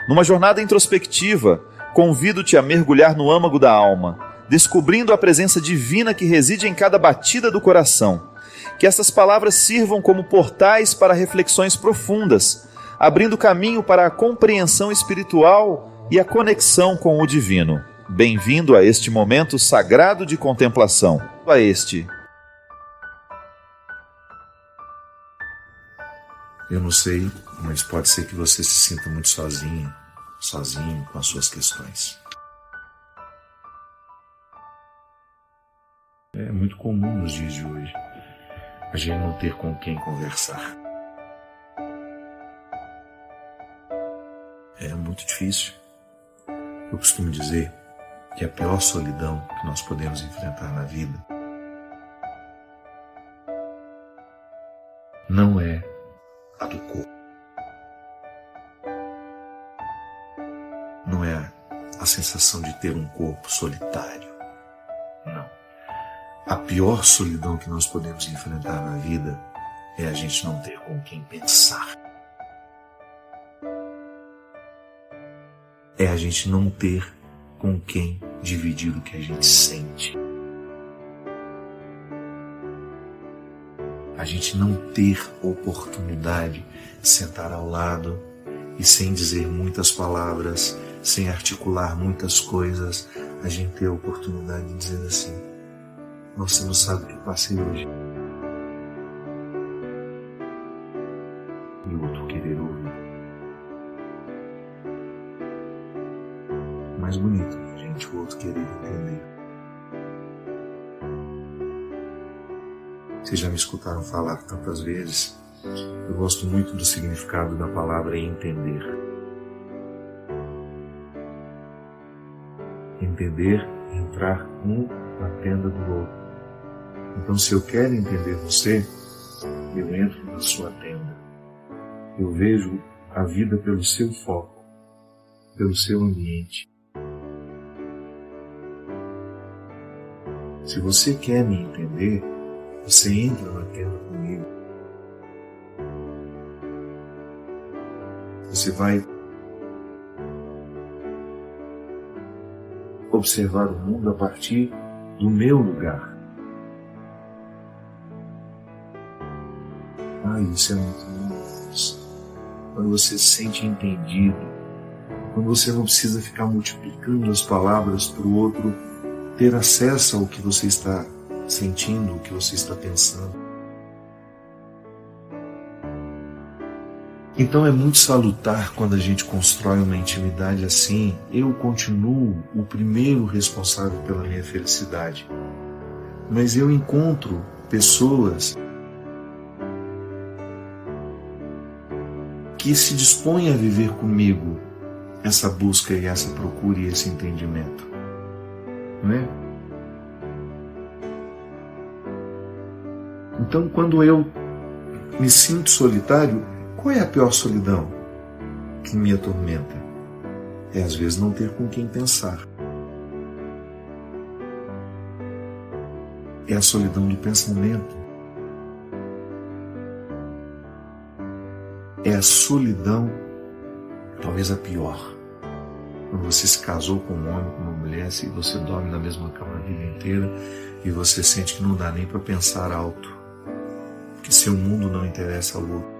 Numa jornada introspectiva, convido-te a mergulhar no âmago da alma, descobrindo a presença divina que reside em cada batida do coração. Que estas palavras sirvam como portais para reflexões profundas, abrindo caminho para a compreensão espiritual e a conexão com o divino. Bem-vindo a este momento sagrado de contemplação. Eu não sei, mas pode ser que você se sinta muito sozinho com as suas questões. É muito comum nos dias de hoje a gente não ter com quem conversar. É muito difícil. Eu costumo dizer que a pior solidão que nós podemos enfrentar na vida não é a do corpo. Não é a sensação de ter um corpo solitário. Não. A pior solidão que nós podemos enfrentar na vida é a gente não ter com quem pensar. É a gente não ter com quem dividir o que a gente sente. A gente não ter oportunidade de sentar ao lado e sem dizer muitas palavras, sem articular muitas coisas, a gente ter a oportunidade de dizer assim: você não sabe o que eu passei hoje. E o outro querer ouvir. Mais bonito, gente, o outro querer entender. Vocês já me escutaram falar tantas vezes. Eu gosto muito do significado da palavra entender. Entender, entrar um na tenda do outro. Então, se eu quero entender você, eu entro na sua tenda. Eu vejo a vida pelo seu foco, pelo seu ambiente. Se você quer me entender, você entra na tenda comigo. Você vai observar o mundo a partir do meu lugar. Isso é muito bom. Quando você se sente entendido, quando você não precisa ficar multiplicando as palavras para o outro ter acesso ao que você está sentindo, o que você está pensando. Então é muito salutar quando a gente constrói uma intimidade assim. Eu continuo o primeiro responsável pela minha felicidade, mas eu encontro pessoas que se dispõem a viver comigo essa busca e essa procura e esse entendimento, não é? Então, quando eu me sinto solitário, qual é a pior solidão que me atormenta? É às vezes não ter com quem pensar. É a solidão do pensamento. É a solidão, talvez a pior. Quando você se casou com um homem, com uma mulher, e você dorme na mesma cama a vida inteira e você sente que não dá nem para pensar alto, que seu mundo não interessa ao outro.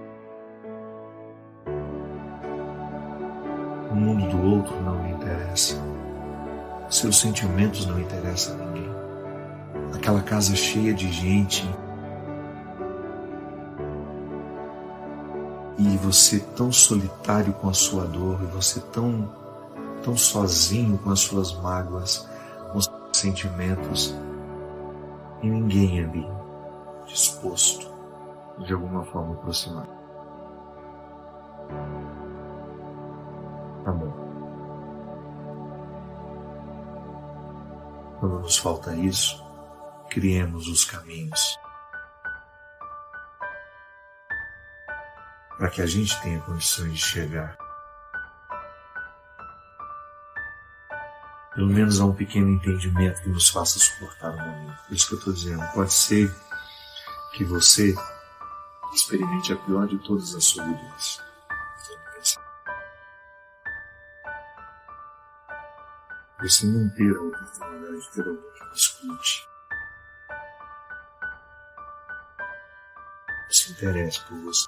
O mundo do outro não lhe interessa. Seus sentimentos não interessam a ninguém. Aquela casa cheia de gente e você tão solitário com a sua dor, e você tão sozinho com as suas mágoas, com os seus sentimentos, e ninguém ali disposto de alguma forma aproximar. Tá bom. Quando nos falta isso, criemos os caminhos para que a gente tenha condições de chegar pelo menos a um pequeno entendimento que nos faça suportar o momento. Por isso que eu estou dizendo, pode ser que você experimente a pior de todas as solidões. você não ter a oportunidade de ter alguém que discute, se interesse por você.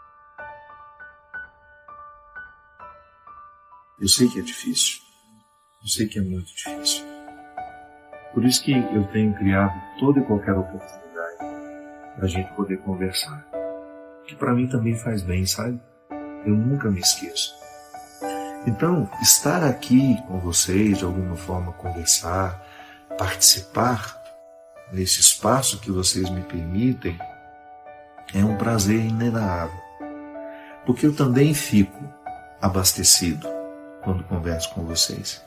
Eu sei que é difícil, eu sei que é muito difícil. Por isso que eu tenho criado toda e qualquer oportunidade para a gente poder conversar. Que para mim também faz bem, sabe? Eu nunca me esqueço. Então, estar aqui com vocês, de alguma forma conversar, participar nesse espaço que vocês me permitem, é um prazer inenarrável. Porque eu também fico abastecido quando converso com vocês.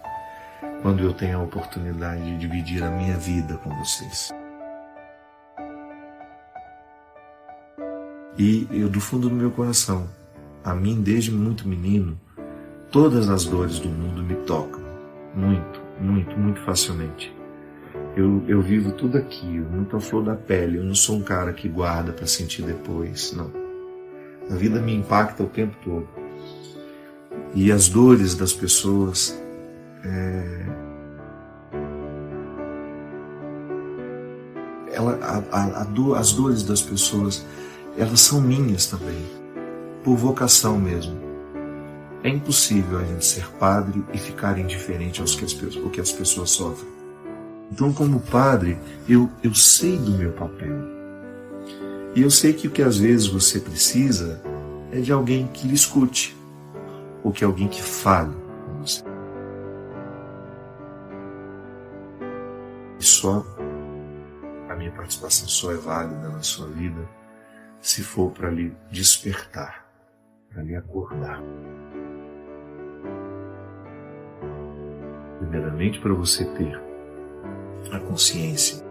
Quando eu tenho a oportunidade de dividir a minha vida com vocês. E eu, do fundo do meu coração, a mim, desde muito menino, todas as dores do mundo me tocam. Muito, muito, muito facilmente. Eu vivo tudo aqui, muito à flor da pele. Eu não sou um cara que guarda para sentir depois, não. A vida me impacta o tempo todo. E as dores das pessoas... as dores das pessoas, elas são minhas também, por vocação mesmo. É impossível a gente ser padre e ficar indiferente ao que as pessoas sofrem. Então, como padre, eu sei do meu papel. E eu sei que o que às vezes você precisa é de alguém que lhe escute, ou que alguém que fale com você. E a minha participação só é válida na sua vida se for para lhe despertar, para lhe acordar. Primeiramente, para você ter a consciência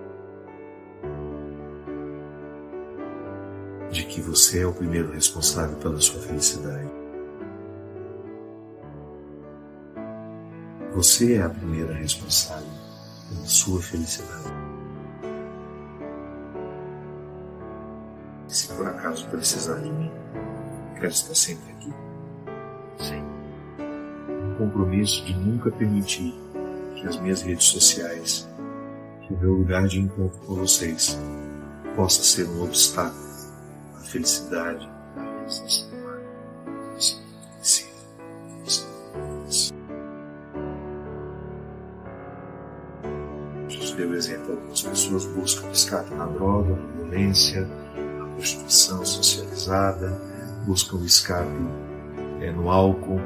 de que você é o primeiro responsável pela sua felicidade. Você é a primeira responsável pela sua felicidade. Se por acaso precisar de mim, quero estar sempre aqui. Sim. Um compromisso de nunca permitir que as minhas redes sociais, que o meu lugar de encontro com vocês, possa ser um obstáculo à felicidade, à realização humana. Jesus deu exemplo. Algumas pessoas buscam escape na droga, na violência, na prostituição socializada, buscam escape no álcool.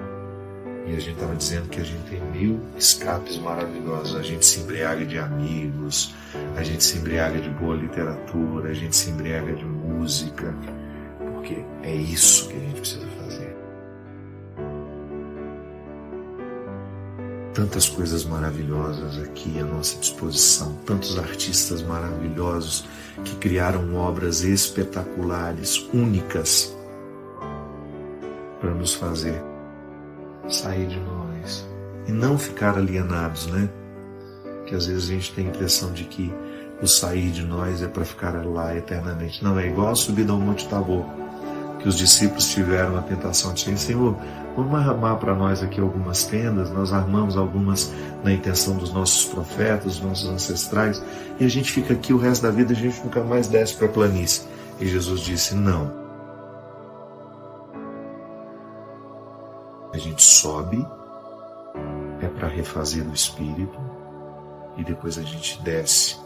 E a gente estava dizendo que a gente tem 1000 escapes maravilhosos. A gente se embriaga de amigos, a gente se embriaga de boa literatura, a gente se embriaga de música, porque é isso que a gente precisa fazer. Tantas coisas maravilhosas aqui à nossa disposição, tantos artistas maravilhosos que criaram obras espetaculares, únicas, para nos fazer sair de nós e não ficar alienados, né? Que às vezes a gente tem a impressão de que o sair de nós é para ficar lá eternamente. Não, é igual a subida ao Monte Tabor, que os discípulos tiveram a tentação de dizer: Senhor, vamos armar para nós aqui algumas tendas. Nós armamos algumas na intenção dos nossos profetas, dos nossos ancestrais, e a gente fica aqui o resto da vida, a gente nunca mais desce para a planície. E Jesus disse: não. A gente sobe, é para refazer o espírito, e depois a gente desce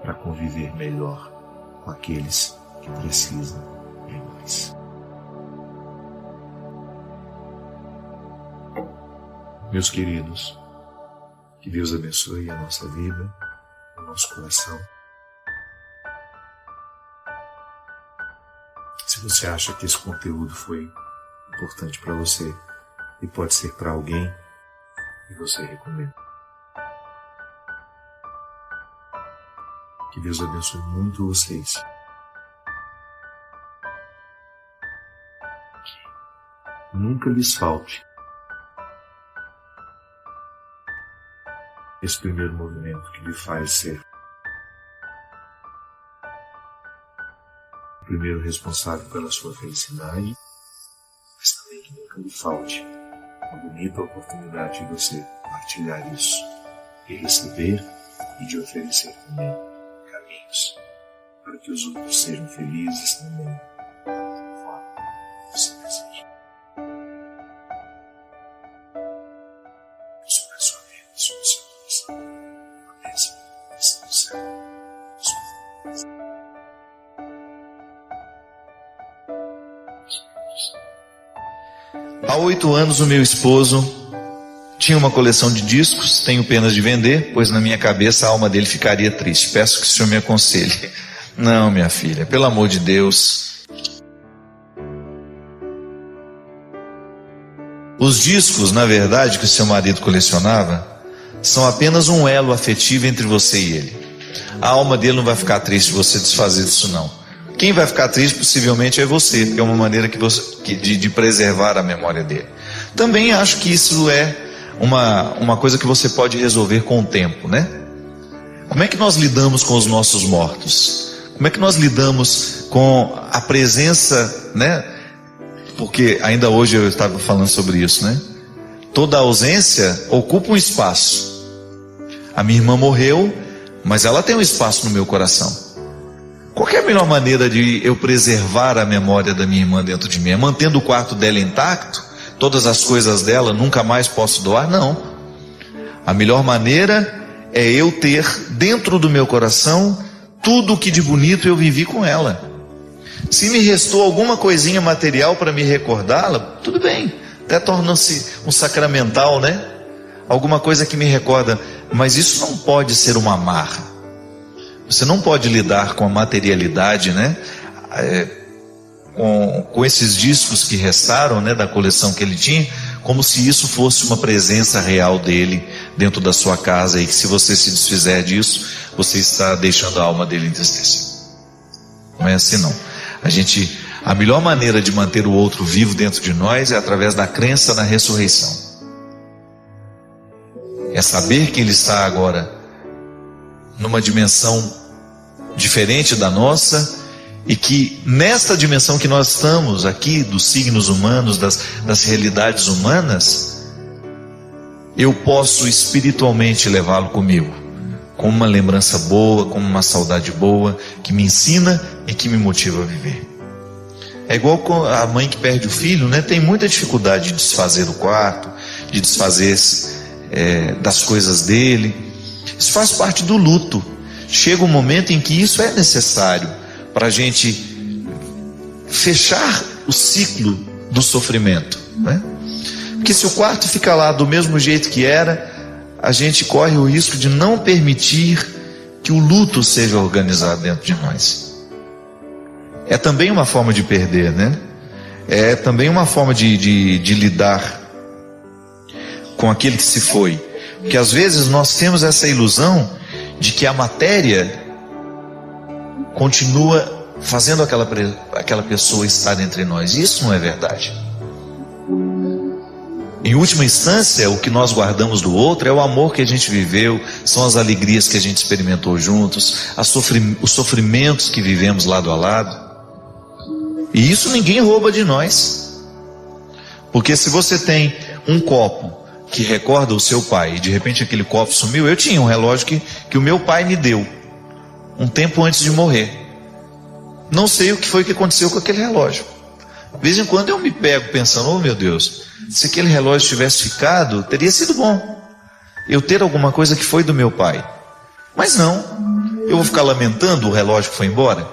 para conviver melhor com aqueles que precisam de nós. Meus queridos, que Deus abençoe a nossa vida, o nosso coração. Se você acha que esse conteúdo foi importante para você, e pode ser para alguém que você recomenda. Que Deus abençoe muito vocês. Que nunca lhes falte esse primeiro movimento que lhe faz ser o primeiro responsável pela sua felicidade, mas também que nunca lhe falte uma bonita oportunidade de você partilhar isso e receber e de oferecer também caminhos para que os outros sejam felizes também, conforme você deseja. Deus abençoe a vida, sua coração, a bênção do céu. Há 8 anos o meu esposo tinha uma coleção de discos. Tenho pena de vender, pois na minha cabeça a alma dele ficaria triste. Peço que o senhor me aconselhe. Não, minha filha, pelo amor de Deus. Os discos, na verdade, que o seu marido colecionava, são apenas um elo afetivo entre você e ele. A alma dele não vai ficar triste se você desfazer disso, não. Quem vai ficar triste possivelmente é você, porque é uma maneira de preservar a memória dele. Também acho que isso é uma coisa que você pode resolver com o tempo, né? Como é que nós lidamos com os nossos mortos? Como é que nós lidamos com a presença, né? Porque ainda hoje eu estava falando sobre isso, né? Toda ausência ocupa um espaço. A minha irmã morreu, mas ela tem um espaço no meu coração. Qual que é a melhor maneira de eu preservar a memória da minha irmã dentro de mim? É mantendo o quarto dela intacto? Todas as coisas dela nunca mais posso doar? Não. A melhor maneira é eu ter dentro do meu coração tudo o que de bonito eu vivi com ela. Se me restou alguma coisinha material para me recordá-la, tudo bem. Até torna-se um sacramental, né? Alguma coisa que me recorda. Mas isso não pode ser uma amarra. Você não pode lidar com a materialidade, né? Com esses discos que restaram, né, da coleção que ele tinha, como se isso fosse uma presença real dele dentro da sua casa, e que se você se desfizer disso, você está deixando a alma dele entristecer. Não é assim, não. A melhor maneira de manter o outro vivo dentro de nós é através da crença na ressurreição. É saber que ele está agora numa dimensão diferente da nossa, e que nesta dimensão que nós estamos aqui, dos signos humanos, das realidades humanas, eu posso espiritualmente levá-lo comigo, com uma lembrança boa, com uma saudade boa, que me ensina e que me motiva a viver. É igual com a mãe que perde o filho, né? Tem muita dificuldade de desfazer do quarto, de desfazer das coisas dele. Isso faz parte do luto. Chega um momento em que isso é necessário para a gente fechar o ciclo do sofrimento, né? Porque se o quarto fica lá do mesmo jeito que era, a gente corre o risco de não permitir que o luto seja organizado dentro de nós. É também uma forma de perder, né? É também uma forma de lidar com aquele que se foi. Porque às vezes nós temos essa ilusão de que a matéria continua fazendo aquela pessoa estar entre nós. Isso não é verdade. Em última instância, o que nós guardamos do outro é o amor que a gente viveu, são as alegrias que a gente experimentou juntos, os sofrimentos que vivemos lado a lado. E isso ninguém rouba de nós. Porque se você tem um copo que recorda o seu pai, e de repente aquele copo sumiu. Eu tinha um relógio que o meu pai me deu um tempo antes de morrer. Não sei o que foi que aconteceu com aquele relógio. De vez em quando eu me pego pensando, oh meu Deus, se aquele relógio tivesse ficado, teria sido bom eu ter alguma coisa que foi do meu pai. Mas não, eu vou ficar lamentando o relógio que foi embora.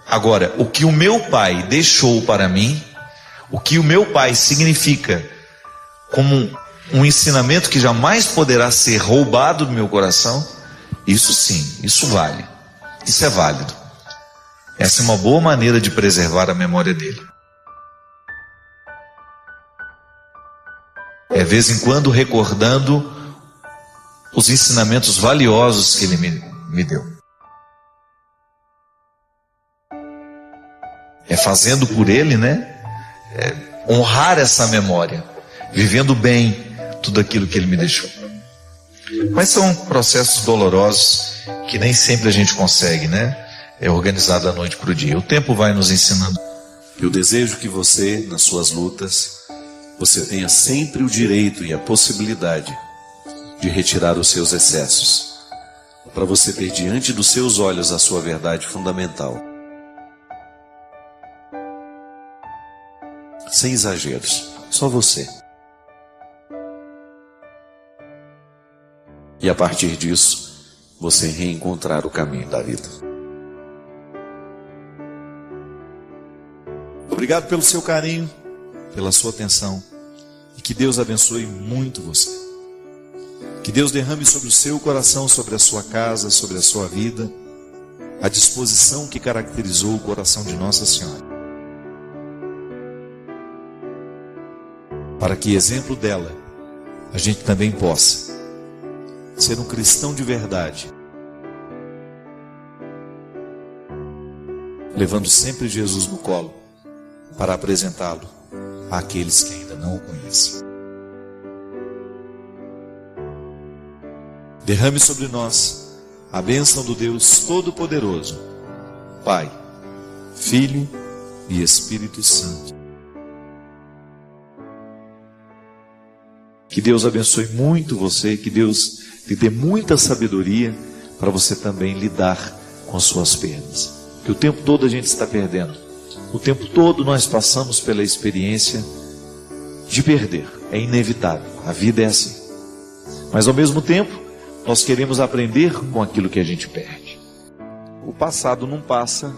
Agora, o que o meu pai deixou para mim, o que o meu pai significa como um ensinamento que jamais poderá ser roubado do meu coração, isso sim, isso vale. Isso é válido. Essa é uma boa maneira de preservar a memória dele. É de vez em quando recordando os ensinamentos valiosos que ele me deu. É fazendo por ele, né? Honrar essa memória, vivendo bem tudo aquilo que ele me deixou. Mas são processos dolorosos que nem sempre a gente consegue, né? É organizado da noite para o dia. O tempo vai nos ensinando. Eu desejo que você, nas suas lutas, você tenha sempre o direito e a possibilidade de retirar os seus excessos, para você ter diante dos seus olhos a sua verdade fundamental. Sem exageros, só você. E a partir disso, você reencontrar o caminho da vida. Obrigado pelo seu carinho, pela sua atenção. E que Deus abençoe muito você. Que Deus derrame sobre o seu coração, sobre a sua casa, sobre a sua vida, a disposição que caracterizou o coração de Nossa Senhora. Para que, exemplo dela, a gente também possa ser um cristão de verdade, levando sempre Jesus no colo, para apresentá-lo àqueles que ainda não o conhecem. Derrame sobre nós a bênção do Deus Todo-Poderoso, Pai, Filho e Espírito Santo. Que Deus abençoe muito você, que Deus lhe dê muita sabedoria para você também lidar com suas perdas. Que o tempo todo a gente está perdendo. O tempo todo nós passamos pela experiência de perder. É inevitável. A vida é assim. Mas ao mesmo tempo, nós queremos aprender com aquilo que a gente perde. O passado não passa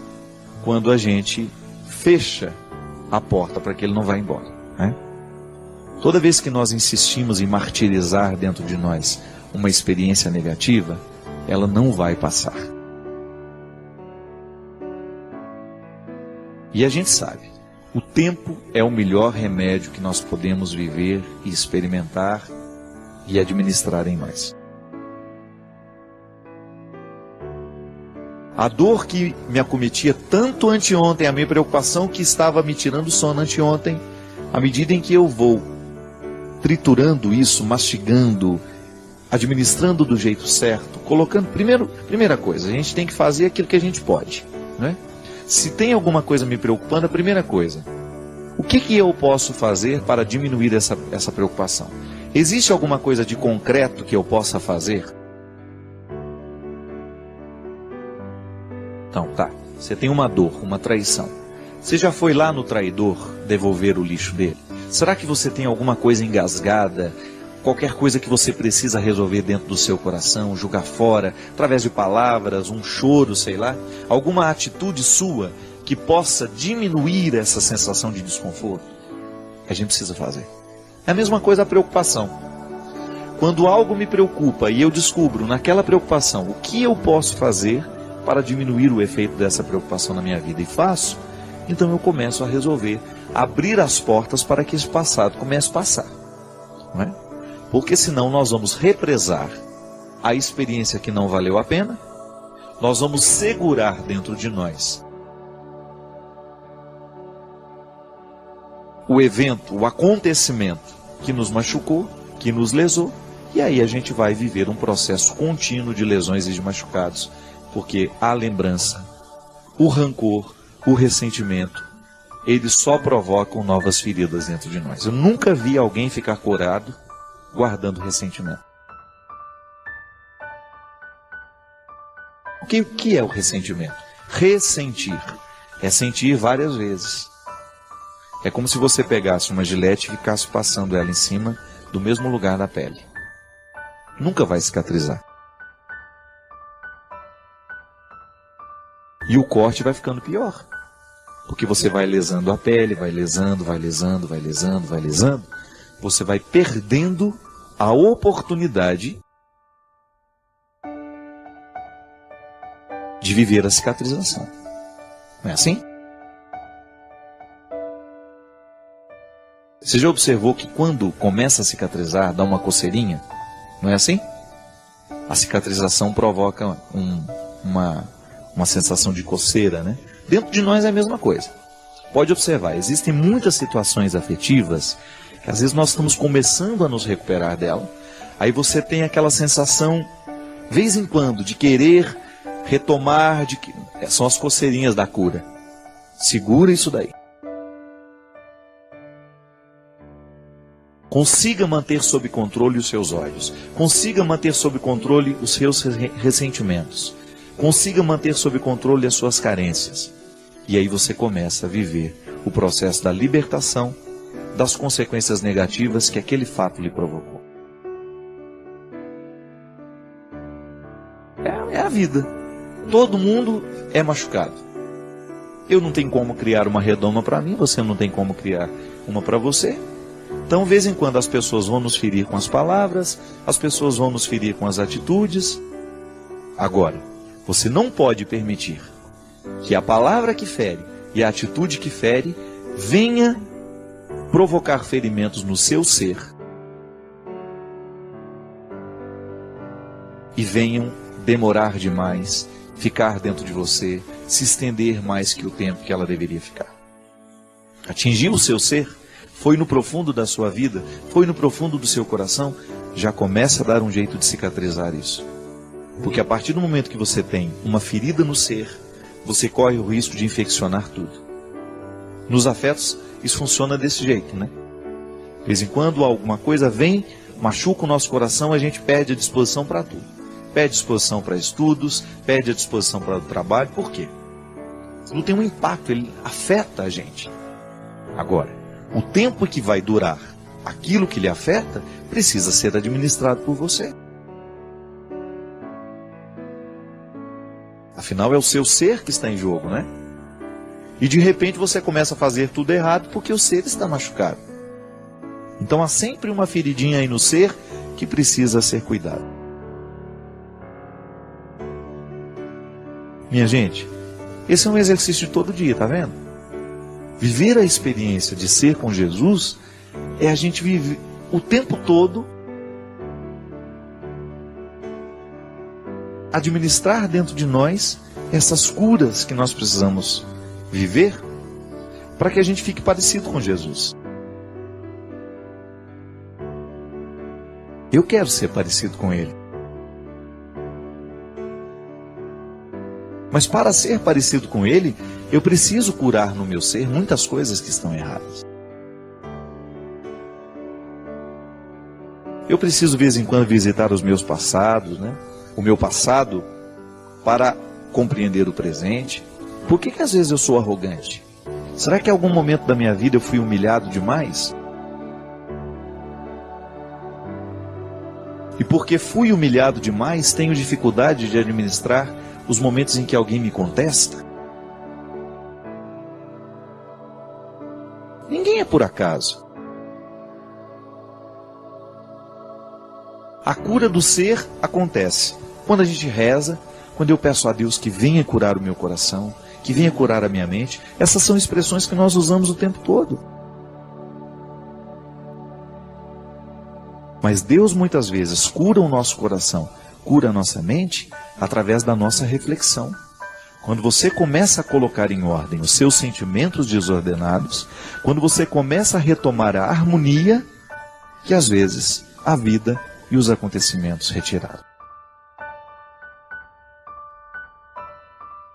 quando a gente fecha a porta para que ele não vá embora, né? Toda vez que nós insistimos em martirizar dentro de nós uma experiência negativa, ela não vai passar. E a gente sabe, o tempo é o melhor remédio que nós podemos viver e experimentar e administrar em nós. A dor que me acometia tanto anteontem, a minha preocupação que estava me tirando o sono anteontem, à medida em que eu vou triturando isso, mastigando, administrando do jeito certo, colocando, primeira coisa, a gente tem que fazer aquilo que a gente pode, né? Se tem alguma coisa me preocupando, a primeira coisa, o que eu posso fazer para diminuir essa preocupação? Existe alguma coisa de concreto que eu possa fazer? Então, tá, você tem uma dor, uma traição. Você já foi lá no traidor devolver o lixo dele? Será que você tem alguma coisa engasgada, qualquer coisa que você precisa resolver dentro do seu coração, jogar fora, através de palavras, um choro, sei lá, alguma atitude sua que possa diminuir essa sensação de desconforto? A gente precisa fazer. É a mesma coisa a preocupação. Quando algo me preocupa e eu descubro naquela preocupação o que eu posso fazer para diminuir o efeito dessa preocupação na minha vida e faço, então eu começo a resolver, abrir as portas para que esse passado comece a passar, não é? Porque senão nós vamos represar a experiência que não valeu a pena, nós vamos segurar dentro de nós o evento, o acontecimento que nos machucou, que nos lesou, e aí a gente vai viver um processo contínuo de lesões e de machucados, porque a lembrança, o rancor, o ressentimento, eles só provocam novas feridas dentro de nós. Eu nunca vi alguém ficar curado guardando ressentimento. O que é o ressentimento? Ressentir é sentir várias vezes. É como se você pegasse uma gilete e ficasse passando ela em cima do mesmo lugar da pele. Nunca vai cicatrizar. E o corte vai ficando pior. Porque você vai lesando a pele, vai lesando, vai lesando, vai lesando, vai lesando. Você vai perdendo a oportunidade de viver a cicatrização. Não é assim? Você já observou que quando começa a cicatrizar, dá uma coceirinha? Não é assim? A cicatrização provoca uma sensação de coceira, né? Dentro de nós é a mesma coisa. Pode observar, existem muitas situações afetivas que às vezes nós estamos começando a nos recuperar dela. Aí você tem aquela sensação, vez em quando, de querer retomar, são as coceirinhas da cura. Segura isso daí. Consiga manter sob controle os seus ódios. Consiga manter sob controle os seus ressentimentos. Consiga manter sob controle as suas carências. E aí você começa a viver o processo da libertação das consequências negativas que aquele fato lhe provocou. É a vida. Todo mundo é machucado. Eu não tenho como criar uma redoma para mim, você não tem como criar uma para você. Então, de vez em quando, as pessoas vão nos ferir com as palavras, as pessoas vão nos ferir com as atitudes. Agora, você não pode permitir que a palavra que fere e a atitude que fere venha provocar ferimentos no seu ser e venham demorar demais, ficar dentro de você, se estender mais que o tempo que ela deveria ficar. Atingiu o seu ser, foi no profundo da sua vida, foi no profundo do seu coração, já começa a dar um jeito de cicatrizar isso. Porque a partir do momento que você tem uma ferida no ser, você corre o risco de infeccionar tudo. Nos afetos, isso funciona desse jeito, né? De vez em quando alguma coisa vem, machuca o nosso coração, a gente perde a disposição para tudo. Perde disposição para estudos, perde a disposição para o trabalho. Por quê? Não tem um impacto, ele afeta a gente. Agora, o tempo que vai durar aquilo que lhe afeta precisa ser administrado por você. Afinal, é o seu ser que está em jogo, né? E de repente você começa a fazer tudo errado porque o ser está machucado. Então há sempre uma feridinha aí no ser que precisa ser cuidado. Minha gente, esse é um exercício de todo dia, tá vendo? Viver a experiência de ser com Jesus é a gente viver o tempo todo administrar dentro de nós essas curas que nós precisamos viver para que a gente fique parecido com Jesus. Eu quero ser parecido com Ele. Mas para ser parecido com Ele, eu preciso curar no meu ser muitas coisas que estão erradas. Eu preciso de vez em quando visitar os meus passados, né? O meu passado, para compreender o presente. Por que às vezes eu sou arrogante? Será que em algum momento da minha vida eu fui humilhado demais? E porque fui humilhado demais, tenho dificuldade de administrar os momentos em que alguém me contesta? Ninguém é por acaso. A cura do ser acontece quando a gente reza, quando eu peço a Deus que venha curar o meu coração, que venha curar a minha mente. Essas são expressões que nós usamos o tempo todo. Mas Deus muitas vezes cura o nosso coração, cura a nossa mente através da nossa reflexão. Quando você começa a colocar em ordem os seus sentimentos desordenados, quando você começa a retomar a harmonia que às vezes a vida e os acontecimentos retiraram.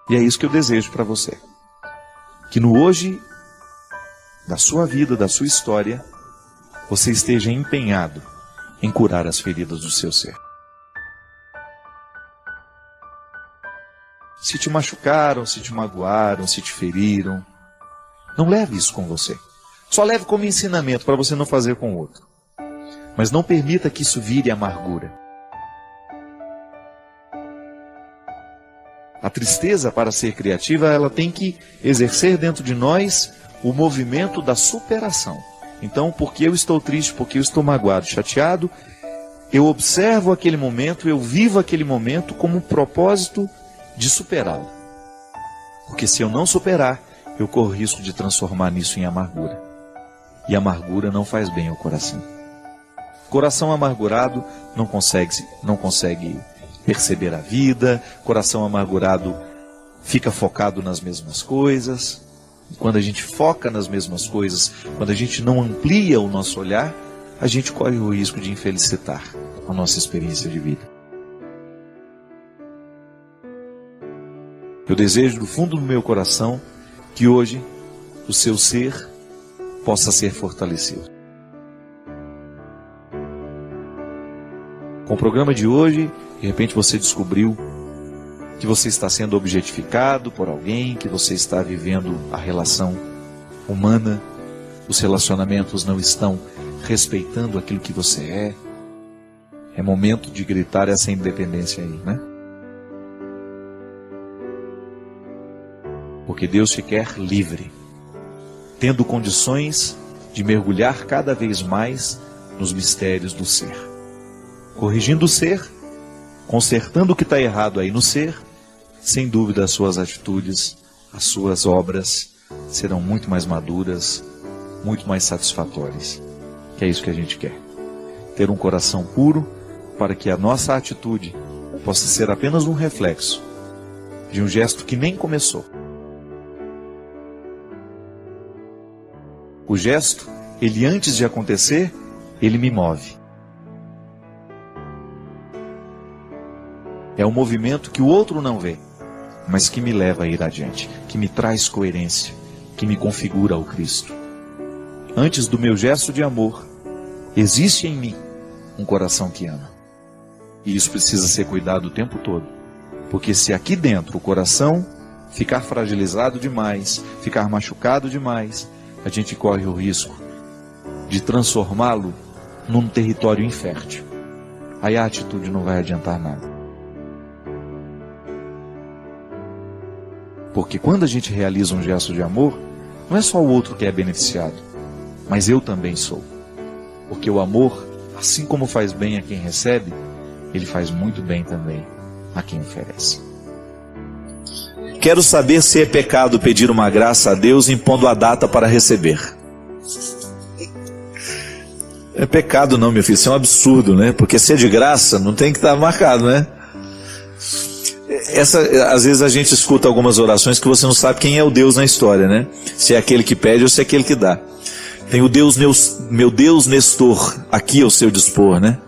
E é isso que eu desejo para você. Que no hoje da sua vida, da sua história, você esteja empenhado em curar as feridas do seu ser. Se te machucaram, se te magoaram, se te feriram, não leve isso com você. Só leve como ensinamento para você não fazer com o outro. Mas não permita que isso vire amargura. A tristeza, para ser criativa, ela tem que exercer dentro de nós o movimento da superação. Então, porque eu estou triste, porque eu estou magoado, chateado, eu observo aquele momento, eu vivo aquele momento como um propósito de superá-lo. Porque se eu não superar, eu corro risco de transformar nisso em amargura. E amargura não faz bem ao coração. Coração amargurado não consegue perceber a vida. Coração amargurado fica focado nas mesmas coisas. E quando a gente foca nas mesmas coisas, quando a gente não amplia o nosso olhar, a gente corre o risco de infelicitar a nossa experiência de vida. Eu desejo do fundo do meu coração que hoje o seu ser possa ser fortalecido. Com o programa de hoje, de repente você descobriu que você está sendo objetificado por alguém, que você está vivendo a relação humana, os relacionamentos não estão respeitando aquilo que você é. É momento de gritar essa independência aí, né? Porque Deus te quer livre, tendo condições de mergulhar cada vez mais nos mistérios do ser. Corrigindo o ser, consertando o que está errado aí no ser, sem dúvida as suas atitudes, as suas obras serão muito mais maduras, muito mais satisfatórias. Que é isso que a gente quer. Ter um coração puro para que a nossa atitude possa ser apenas um reflexo de um gesto que nem começou. O gesto, ele antes de acontecer, ele me move. É um movimento que o outro não vê, mas que me leva a ir adiante, que me traz coerência, que me configura ao Cristo. Antes do meu gesto de amor, existe em mim um coração que ama. E isso precisa ser cuidado o tempo todo. Porque se aqui dentro o coração ficar fragilizado demais, ficar machucado demais, a gente corre o risco de transformá-lo num território infértil. Aí a atitude não vai adiantar nada. Porque quando a gente realiza um gesto de amor, não é só o outro que é beneficiado, mas eu também sou. Porque o amor, assim como faz bem a quem recebe, ele faz muito bem também a quem oferece. Quero saber se é pecado pedir uma graça a Deus impondo a data para receber. É pecado não, meu filho, isso é um absurdo, né? Porque se é de graça, não tem que estar marcado, né? Às vezes a gente escuta algumas orações que você não sabe quem é o Deus na história, né? Se é aquele que pede ou se é aquele que dá. Tem o Deus, meu Deus Nestor, aqui ao seu dispor, né?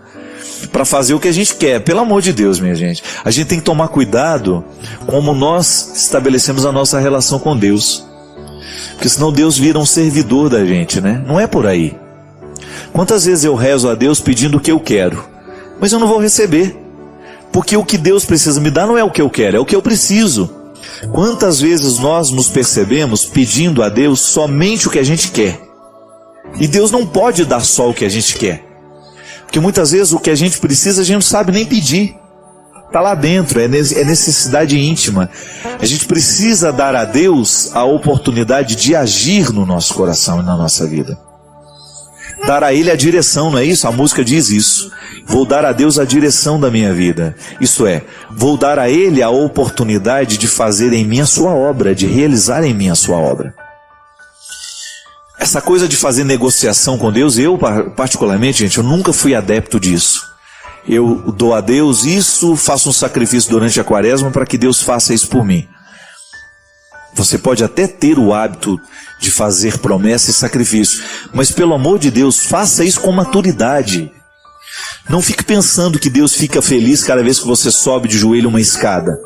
Para fazer o que a gente quer, pelo amor de Deus, minha gente. A gente tem que tomar cuidado como nós estabelecemos a nossa relação com Deus. Porque senão Deus vira um servidor da gente, né? Não é por aí. Quantas vezes eu rezo a Deus pedindo o que eu quero, mas eu não vou receber. Porque o que Deus precisa me dar não é o que eu quero, é o que eu preciso. Quantas vezes nós nos percebemos pedindo a Deus somente o que a gente quer? E Deus não pode dar só o que a gente quer. Porque muitas vezes o que a gente precisa a gente não sabe nem pedir. Está lá dentro, é necessidade íntima. A gente precisa dar a Deus a oportunidade de agir no nosso coração e na nossa vida. Dar a Ele a direção, não é isso? A música diz isso. Vou dar a Deus a direção da minha vida. Isto é, vou dar a Ele a oportunidade de fazer em mim a sua obra, de realizar em mim a sua obra. Essa coisa de fazer negociação com Deus, eu particularmente, gente, eu nunca fui adepto disso. Eu dou a Deus isso, faço um sacrifício durante a quaresma para que Deus faça isso por mim. Você pode até ter o hábito de fazer promessa e sacrifício, mas pelo amor de Deus, faça isso com maturidade. Não fique pensando que Deus fica feliz cada vez que você sobe de joelho uma escada.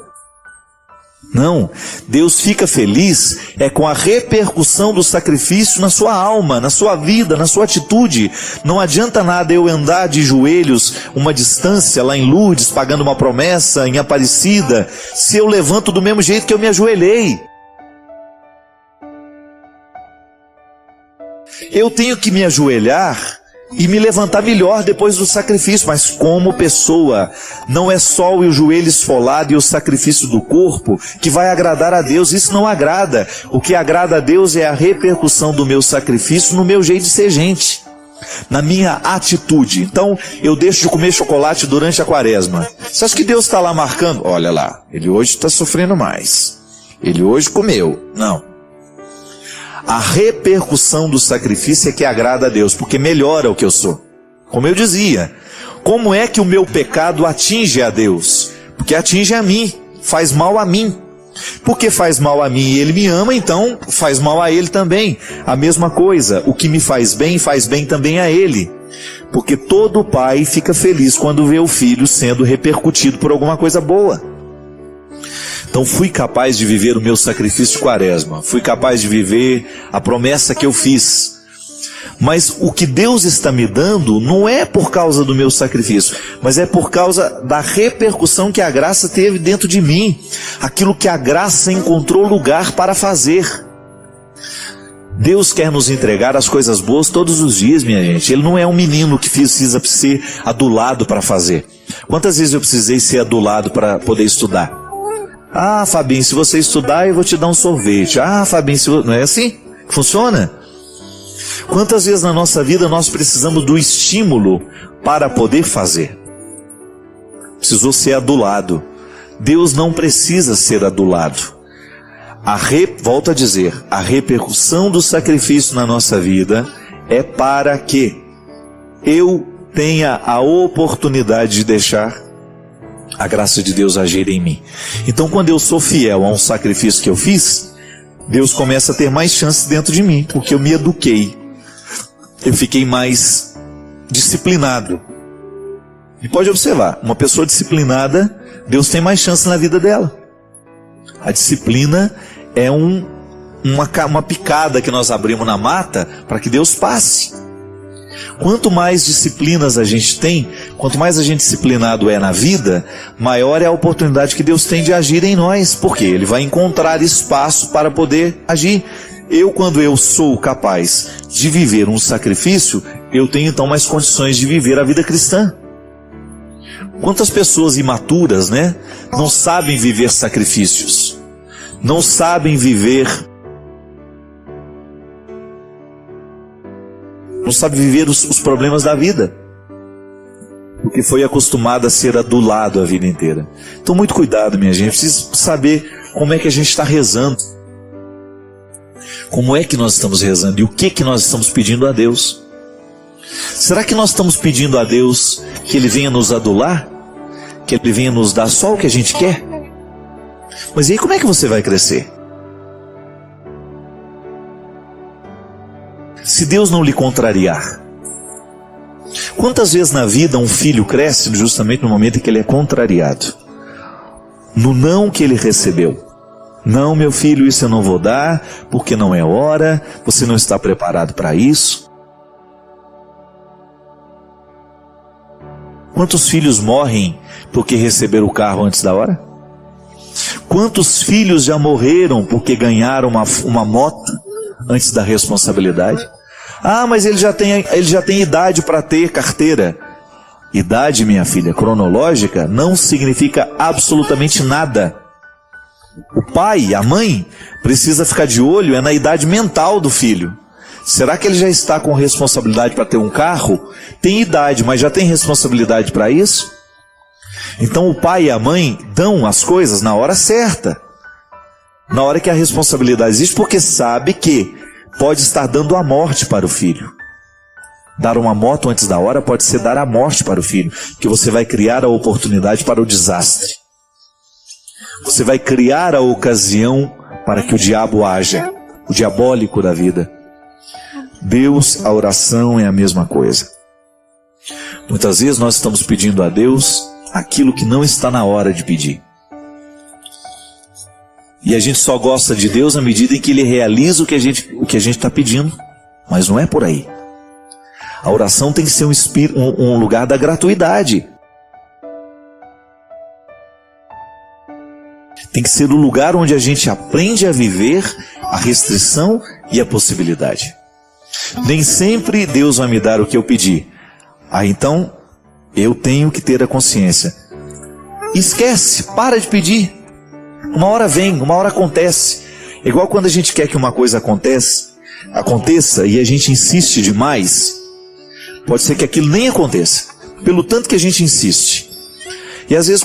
Não, Deus fica feliz com a repercussão do sacrifício na sua alma, na sua vida, na sua atitude. Não adianta nada eu andar de joelhos uma distância lá em Lourdes, pagando uma promessa em Aparecida, se eu levanto do mesmo jeito que eu me ajoelhei. Eu tenho que me ajoelhar e me levantar melhor depois do sacrifício, mas como pessoa. Não é só o joelho esfolado e o sacrifício do corpo que vai agradar a Deus, isso não agrada. O que agrada a Deus é a repercussão do meu sacrifício no meu jeito de ser gente, na minha atitude. Então eu deixo de comer chocolate durante a quaresma. Você acha que Deus está lá marcando? Olha lá, ele hoje está sofrendo mais, ele hoje comeu. Não. A repercussão do sacrifício é que agrada a Deus, porque melhora o que eu sou. Como eu dizia, como é que o meu pecado atinge a Deus? Porque atinge a mim, faz mal a mim. Porque faz mal a mim e Ele me ama, então faz mal a Ele também. A mesma coisa, o que me faz bem também a Ele. Porque todo pai fica feliz quando vê o filho sendo repercutido por alguma coisa boa. Então fui capaz de viver o meu sacrifício de quaresma, fui capaz de viver a promessa que eu fiz. Mas o que Deus está me dando não é por causa do meu sacrifício, mas é por causa da repercussão que a graça teve dentro de mim. Aquilo que a graça encontrou lugar para fazer. Deus quer nos entregar as coisas boas todos os dias, minha gente. Ele não é um menino que precisa ser adulado para fazer. Quantas vezes eu precisei ser adulado para poder estudar? Ah, Fabinho, se você estudar eu vou te dar um sorvete. Ah, Fabinho, não é assim que funciona? Quantas vezes na nossa vida nós precisamos do estímulo para poder fazer? Precisou ser adulado. Deus não precisa ser adulado. Volto a dizer, a repercussão do sacrifício na nossa vida é para que eu tenha a oportunidade de deixar a graça de Deus agir em mim. Então, quando eu sou fiel a um sacrifício que eu fiz, Deus começa a ter mais chances dentro de mim, porque eu me eduquei. Eu fiquei mais disciplinado. E pode observar, uma pessoa disciplinada, Deus tem mais chance na vida dela. A disciplina é uma picada que nós abrimos na mata para que Deus passe. Quanto mais disciplinas a gente tem, quanto mais a gente disciplinado é na vida, maior é a oportunidade que Deus tem de agir em nós, porque Ele vai encontrar espaço para poder agir. Quando eu sou capaz de viver um sacrifício, eu tenho então mais condições de viver a vida cristã. Quantas pessoas imaturas, não sabem viver sacrifícios, não sabem viver os problemas da vida, porque foi acostumado a ser adulado a vida inteira. Então, muito cuidado, minha gente. Preciso saber como é que a gente está rezando, como é que nós estamos rezando e o que nós estamos pedindo a Deus. Será que nós estamos pedindo a Deus que Ele venha nos adular? Que Ele venha nos dar só o que a gente quer? Mas e aí, como é que você vai crescer? Se Deus não lhe contrariar. Quantas vezes na vida um filho cresce justamente no momento em que ele é contrariado? No não que ele recebeu. Não, meu filho, isso eu não vou dar, porque não é hora, você não está preparado para isso. Quantos filhos morrem porque receberam o carro antes da hora? Quantos filhos já morreram porque ganharam uma moto antes da responsabilidade? Ah, mas ele já tem idade para ter carteira. Idade, minha filha, cronológica, não significa absolutamente nada. O pai, a mãe, precisa ficar de olho na idade mental do filho. Será que ele já está com responsabilidade para ter um carro? Tem idade, mas já tem responsabilidade para isso? Então o pai e a mãe dão as coisas na hora certa, na hora que a responsabilidade existe, porque sabe que pode estar dando a morte para o filho. Dar uma moto antes da hora pode ser dar a morte para o filho, que você vai criar a oportunidade para o desastre. Você vai criar a ocasião para que o diabo haja, o diabólico da vida. Deus, a oração é a mesma coisa. Muitas vezes nós estamos pedindo a Deus aquilo que não está na hora de pedir. E a gente só gosta de Deus na medida em que Ele realiza o que a gente está pedindo. Mas não é por aí. A oração tem que ser um lugar da gratuidade. Tem que ser o lugar onde a gente aprende a viver a restrição e a possibilidade. Nem sempre Deus vai me dar o que eu pedi. Então eu tenho que ter a consciência. Esquece, para de pedir. Uma hora vem, uma hora acontece. É igual quando a gente quer que uma coisa aconteça e a gente insiste demais. Pode ser que aquilo nem aconteça, pelo tanto que a gente insiste. E às vezes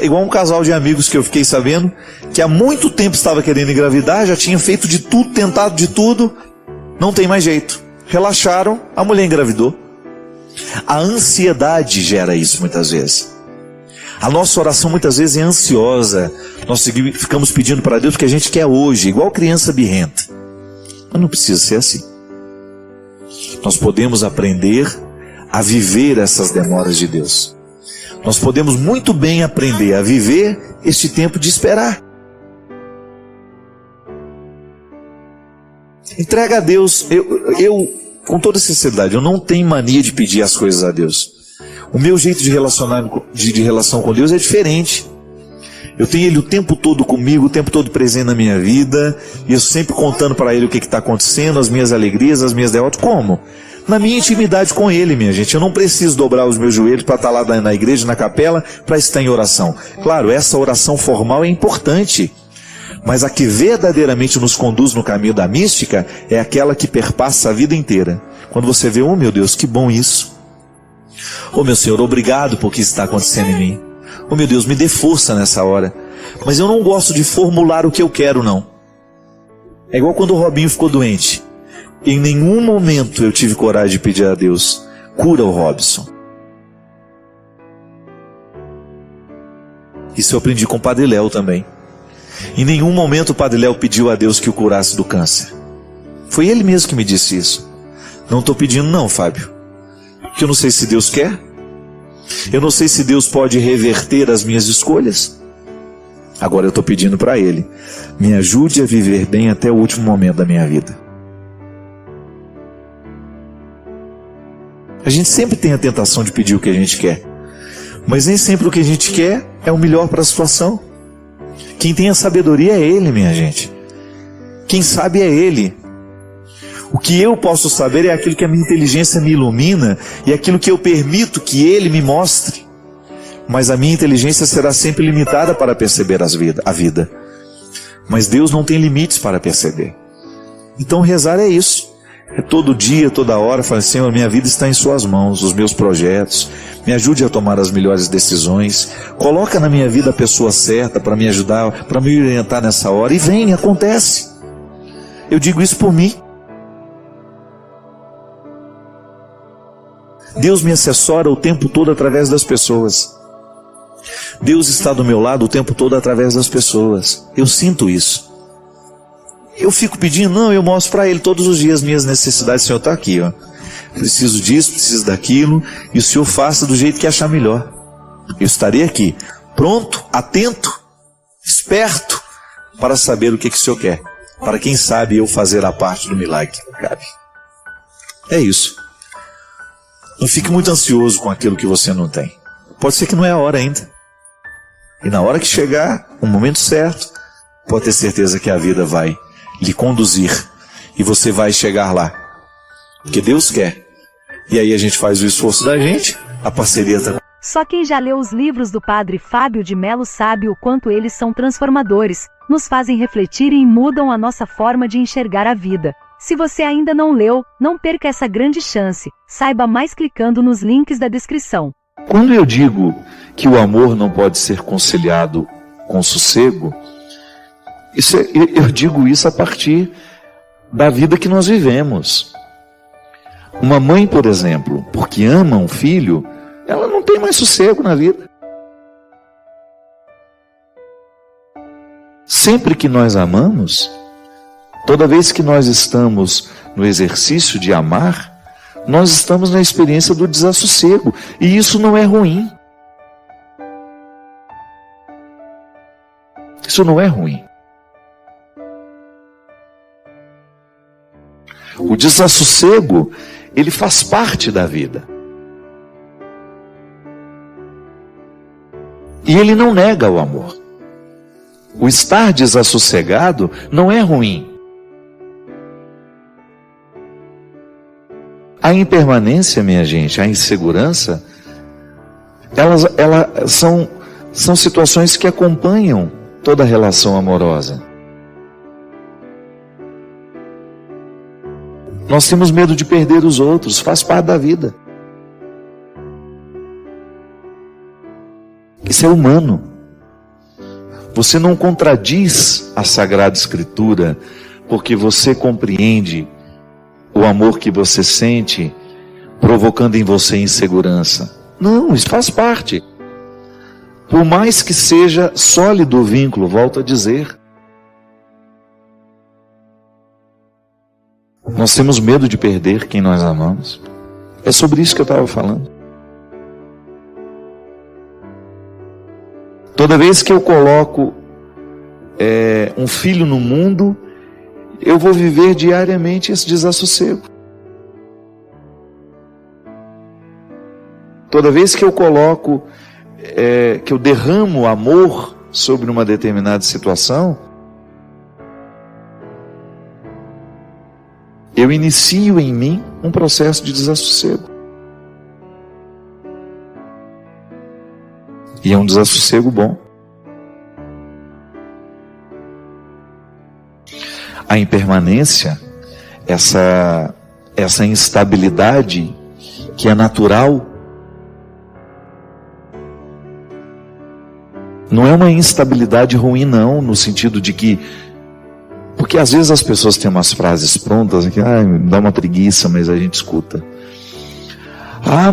igual um casal de amigos que eu fiquei sabendo, que há muito tempo estava querendo engravidar, já tinha feito de tudo, tentado de tudo, não tem mais jeito. Relaxaram, a mulher engravidou. A ansiedade gera isso muitas vezes. A nossa oração muitas vezes é ansiosa. Nós ficamos pedindo para Deus o que a gente quer hoje, igual criança birrenta. Mas não precisa ser assim. Nós podemos aprender a viver essas demoras de Deus. Nós podemos muito bem aprender a viver este tempo de esperar. Entrega a Deus. Com toda sinceridade, eu não tenho mania de pedir as coisas a Deus. O meu jeito de relação com Deus é diferente. Eu tenho Ele o tempo todo comigo, o tempo todo presente na minha vida, e eu sempre contando para Ele o que está acontecendo, as minhas alegrias, as minhas derrotas. Como? Na minha intimidade com Ele, minha gente. Eu não preciso dobrar os meus joelhos para estar lá na igreja, na capela, para estar em oração. Claro, essa oração formal é importante, mas a que verdadeiramente nos conduz no caminho da mística é aquela que perpassa a vida inteira. Quando você vê, oh meu Deus, que bom isso. Oh meu Senhor, obrigado por que está acontecendo em mim. Oh meu Deus, me dê força nessa hora. Mas eu não gosto de formular o que eu quero, não. É igual quando o Robinho ficou doente. Em nenhum momento eu tive coragem de pedir a Deus, cura o Robson. Isso eu aprendi com o Padre Léo também. Em nenhum momento o Padre Léo pediu a Deus que o curasse do câncer. Foi ele mesmo que me disse isso. Não estou pedindo não, Fábio. Porque eu não sei se Deus quer. Eu não sei se Deus pode reverter as minhas escolhas. Agora eu estou pedindo para Ele, me ajude a viver bem até o último momento da minha vida. A gente sempre tem a tentação de pedir o que a gente quer, mas nem sempre o que a gente quer é o melhor para a situação. Quem tem a sabedoria é Ele, minha gente. Quem sabe é Ele. O que eu posso saber é aquilo que a minha inteligência me ilumina e aquilo que eu permito que Ele me mostre. Mas a minha inteligência será sempre limitada para perceber a vida. Mas Deus não tem limites para perceber. Então rezar é isso. É todo dia, toda hora, falar, Senhor, minha vida está em suas mãos, os meus projetos, me ajude a tomar as melhores decisões, coloca na minha vida a pessoa certa para me ajudar, para me orientar nessa hora, e vem, acontece. Eu digo isso por mim. Deus me assessora o tempo todo através das pessoas. Deus está do meu lado o tempo todo através das pessoas. Eu sinto isso. Eu fico pedindo, não, eu mostro para Ele todos os dias minhas necessidades. Senhor, está aqui, ó. Preciso disso, preciso daquilo, e o Senhor faça do jeito que achar melhor. Eu estarei aqui, pronto, atento, esperto, para saber o que o Senhor quer. Para quem sabe eu fazer a parte do milagre que me cabe. É isso. Não fique muito ansioso com aquilo que você não tem. Pode ser que não é a hora ainda. E na hora que chegar, o momento certo, pode ter certeza que a vida vai lhe conduzir. E você vai chegar lá. Porque Deus quer. E aí a gente faz o esforço da gente, a parceria está. Só quem já leu os livros do Padre Fábio de Melo sabe o quanto eles são transformadores, nos fazem refletir e mudam a nossa forma de enxergar a vida. Se você ainda não leu, não perca essa grande chance. Saiba mais clicando nos links da descrição. Quando eu digo que o amor não pode ser conciliado com sossego, eu digo isso a partir da vida que nós vivemos. Uma mãe, por exemplo, porque ama um filho, ela não tem mais sossego na vida. Sempre que nós amamos, toda vez que nós estamos no exercício de amar, nós estamos na experiência do desassossego. E isso não é ruim. Isso não é ruim. O desassossego, ele faz parte da vida. E ele não nega o amor. O estar desassossegado não é ruim. A impermanência, minha gente, a insegurança, elas são situações que acompanham toda relação amorosa. Nós temos medo de perder os outros, faz parte da vida. Isso é humano. Você não contradiz a Sagrada Escritura porque você compreende o amor que você sente, provocando em você insegurança. Não, isso faz parte. Por mais que seja sólido o vínculo, volto a dizer. Nós temos medo de perder quem nós amamos. É sobre isso que eu estava falando. Toda vez que eu coloco um filho no mundo, eu vou viver diariamente esse desassossego. Toda vez que eu coloco, que eu derramo amor sobre uma determinada situação, eu inicio em mim um processo de desassossego. E é um desassossego bom. A impermanência, essa instabilidade que é natural, não é uma instabilidade ruim não, no sentido de que, porque às vezes as pessoas têm umas frases prontas que me dá uma preguiça, mas a gente escuta.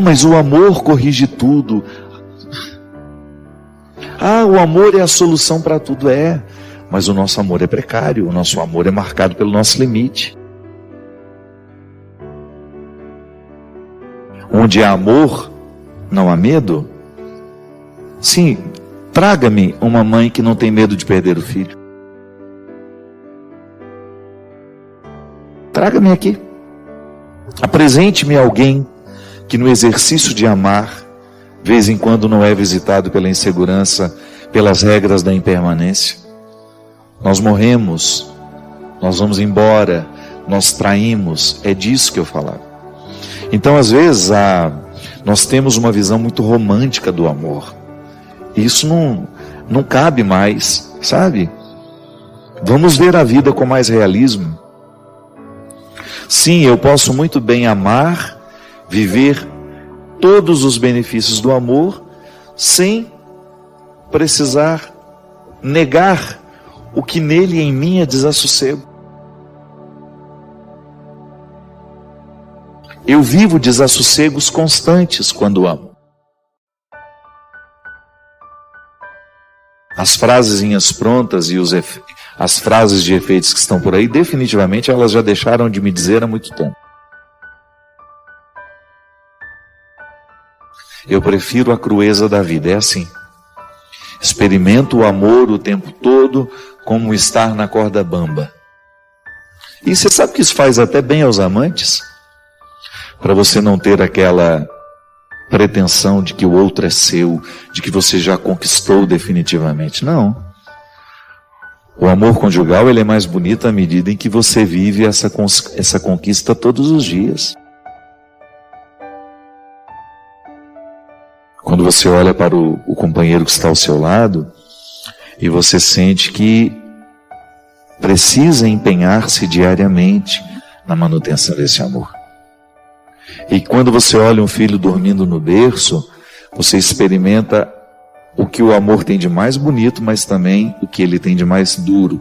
Mas o amor corrige tudo. O amor é a solução para tudo. Mas o nosso amor é precário, o nosso amor é marcado pelo nosso limite. Onde há amor, não há medo. Sim, traga-me uma mãe que não tem medo de perder o filho. Traga-me aqui. Apresente-me alguém que no exercício de amar, de vez em quando não é visitado pela insegurança, pelas regras da impermanência. Nós morremos, nós vamos embora, nós traímos, é disso que eu falava. Então, às vezes, nós temos uma visão muito romântica do amor. Isso não cabe mais, sabe? Vamos ver a vida com mais realismo. Sim, eu posso muito bem amar, viver todos os benefícios do amor, sem precisar negar o que nele e em mim é desassossego. Eu vivo desassossegos constantes quando amo. As frasezinhas prontas e as frases de efeitos que estão por aí, definitivamente elas já deixaram de me dizer há muito tempo. Eu prefiro a crueza da vida, é assim. Experimento o amor o tempo todo como estar na corda bamba. E você sabe que isso faz até bem aos amantes? Para você não ter aquela pretensão de que o outro é seu, de que você já conquistou definitivamente. Não. O amor conjugal ele é mais bonito à medida em que você vive essa conquista todos os dias. Quando você olha para o companheiro que está ao seu lado e você sente que precisa empenhar-se diariamente na manutenção desse amor. E quando você olha um filho dormindo no berço, você experimenta o que o amor tem de mais bonito, mas também o que ele tem de mais duro.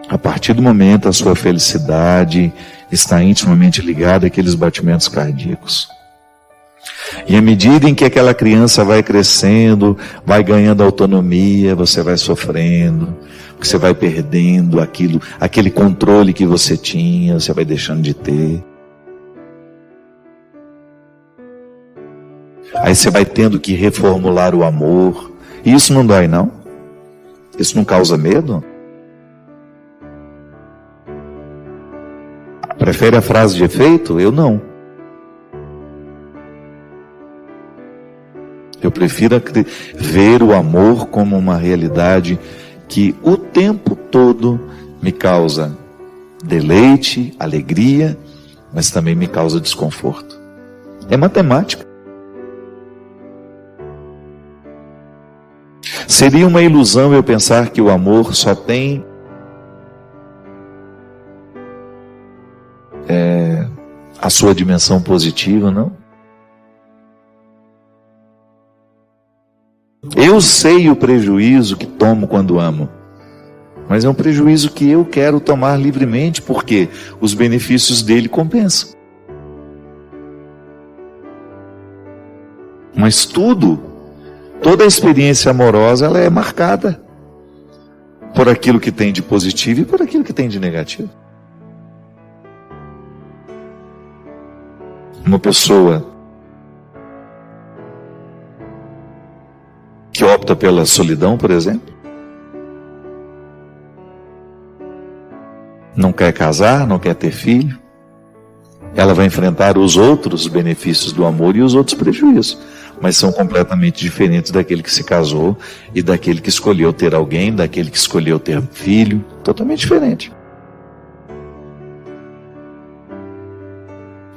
A partir do momento, a sua felicidade está intimamente ligada àqueles batimentos cardíacos. E à medida em que aquela criança vai crescendo, vai ganhando autonomia, você vai sofrendo, porque você vai perdendo aquele controle que você tinha, você vai deixando de ter. Aí você vai tendo que reformular o amor. E isso não dói, não? Isso não causa medo? Prefere a frase de efeito? Eu não. Eu prefiro ver o amor como uma realidade que o tempo todo me causa deleite, alegria, mas também me causa desconforto. É matemática. Seria uma ilusão eu pensar que o amor só tem a sua dimensão positiva, não? Eu sei o prejuízo que tomo quando amo, mas é um prejuízo que eu quero tomar livremente, porque os benefícios dele compensam. Mas toda a experiência amorosa, ela é marcada por aquilo que tem de positivo e por aquilo que tem de negativo. Uma pessoa que opta pela solidão, por exemplo, não quer casar, não quer ter filho, Ela vai enfrentar os outros benefícios do amor e os outros prejuízos, mas são completamente diferentes daquele que se casou e daquele que escolheu ter alguém, daquele que escolheu ter filho, totalmente diferente.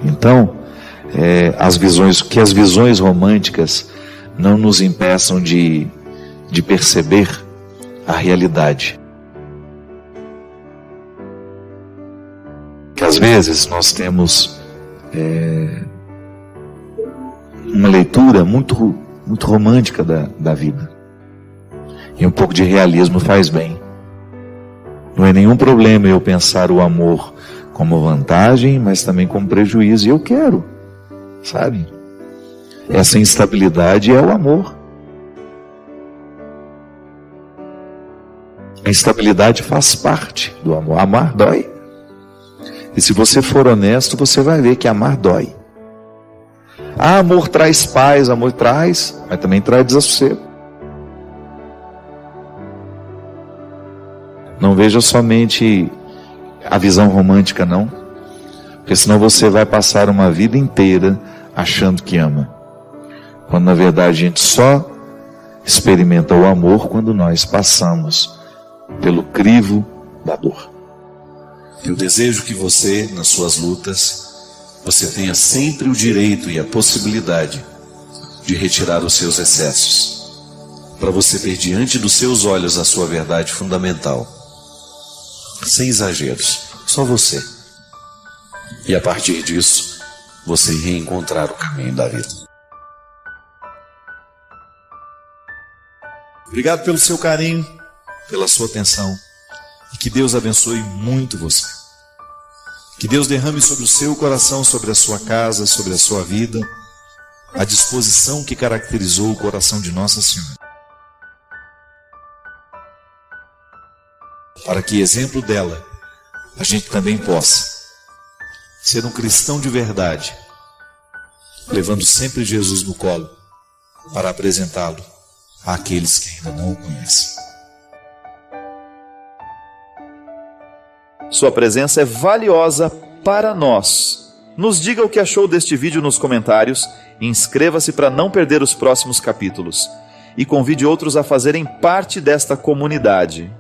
Então, que as visões românticas não nos impeçam de perceber a realidade. Que às vezes nós temos uma leitura muito romântica da vida. E um pouco de realismo faz bem. Não é nenhum problema eu pensar o amor como vantagem, mas também como prejuízo. E eu quero, sabe? Essa instabilidade é o amor. A instabilidade faz parte do amor. Amar dói. E se você for honesto, você vai ver que amar dói. Amor traz paz, amor traz, mas também traz desassossego. Não veja somente a visão romântica, não. Porque senão você vai passar uma vida inteira achando que ama. Quando na verdade a gente só experimenta o amor quando nós passamos pelo crivo da dor. Eu desejo que você, nas suas lutas, você tenha sempre o direito e a possibilidade de retirar os seus excessos, para você ter diante dos seus olhos a sua verdade fundamental, sem exageros, só você. E a partir disso, você reencontrar o caminho da vida. Obrigado pelo seu carinho, pela sua atenção. E que Deus abençoe muito você. Que Deus derrame sobre o seu coração, sobre a sua casa, sobre a sua vida, a disposição que caracterizou o coração de Nossa Senhora. Para que, exemplo dela, a gente também possa ser um cristão de verdade, levando sempre Jesus no colo, para apresentá-lo àqueles que ainda não o conhecem. Sua presença é valiosa para nós. Nos diga o que achou deste vídeo nos comentários, inscreva-se para não perder os próximos capítulos e convide outros a fazerem parte desta comunidade.